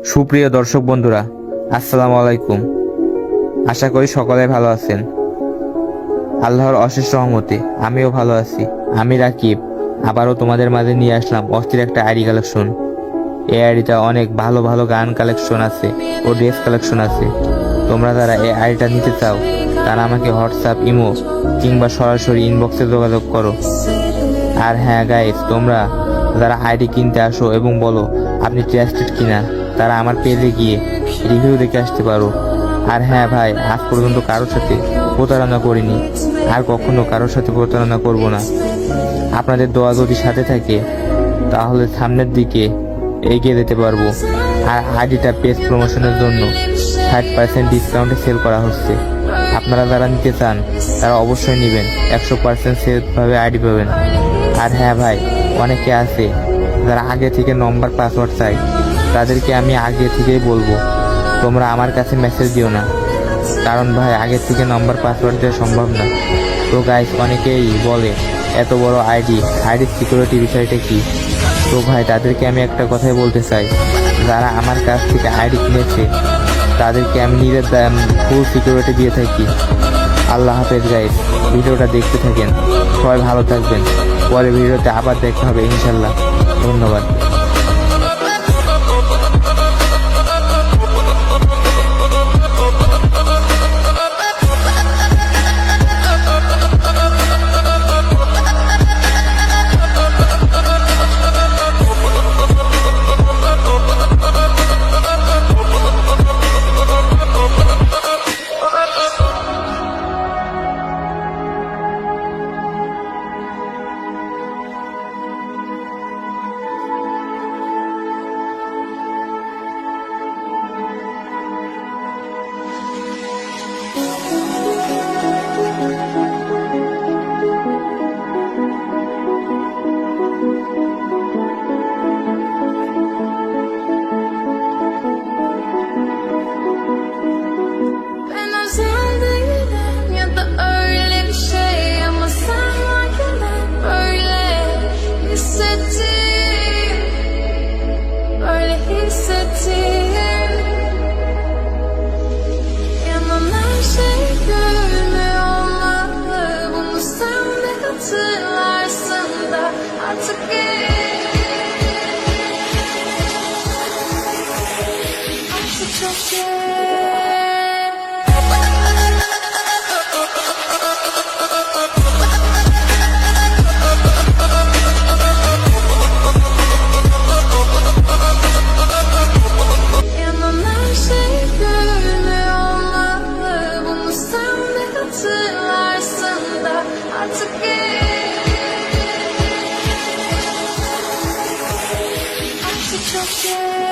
সুপ্রিয় দর্শক বন্ধুরা, আসসালামু আলাইকুম। আশা করি সকলে ভালো আছেন। আল্লাহর অশেষ রহমতে আমিও ভালো আছি। আমি রাকিব আবারও তোমাদের মাঝে নিয়ে আসলাম অস্থির একটা আইডি কালেকশন। এই আইডিটা অনেক ভালো ভালো গান কালেকশন আছে ও ড্রেস কালেকশন আছে। তোমরা যারা এই আইডিটা নিতে চাও তারা আমাকে হোয়াটসঅ্যাপ, ইমো কিংবা সরাসরি ইনবক্সে যোগাযোগ করো। আর হ্যাঁ গাইস, তোমরা যারা আইডি কিনতে আসো এবং বলো আপনি ট্রাস্টেড কিনা, তারা আমার পেজে গিয়ে রিভিউ দেখে আসতে পারো। আর হ্যাঁ ভাই, আজ পর্যন্ত কারোর সাথে প্রতারণা করিনি, আর কখনো কারোর সাথে প্রতারণা করব না। আপনাদের দোয়া যদি সাথে থাকে তাহলে সামনের দিকে এগিয়ে যেতে পারবো। আর আইডিটা পেজ প্রমোশনের জন্য 60% ডিসকাউন্টে সেল করা হচ্ছে। আপনারা যারা নিতে চান তারা অবশ্যই নেবেন, 100% সেফভাবে আইডি পাবেন। আর হ্যাঁ ভাই, অনেকে আছে যারা আগে থেকে নম্বর পাসওয়ার্ড চাই, তাদেরকে আমি আগে থেকেই বলবো তোমরা আমার কাছে মেসেজ দিও না, কারণ ভাই আগে থেকে নম্বর পাসওয়ার্ড দেওয়া সম্ভব না। তো গাইস, অনেকেই বলে এত বড় আইডির সিকিউরিটি বিষয়টা কি। তো ভাই, তাদেরকে আমি একটা কথাই বলতে চাই, যারা আমার কাছ থেকে আইডি কিনেছে তাদেরকে আমি নিজের ফুল সিকিউরিটি দিয়ে থাকি। আল্লাহ হাফেজ গাইস, ভিডিওটা দেখতে থাকেন, সবাই ভালো থাকবেন। পরে ভিডিওতে আবার দেখা হবে ইনশাল্লাহ। ধন্যবাদ। Okay.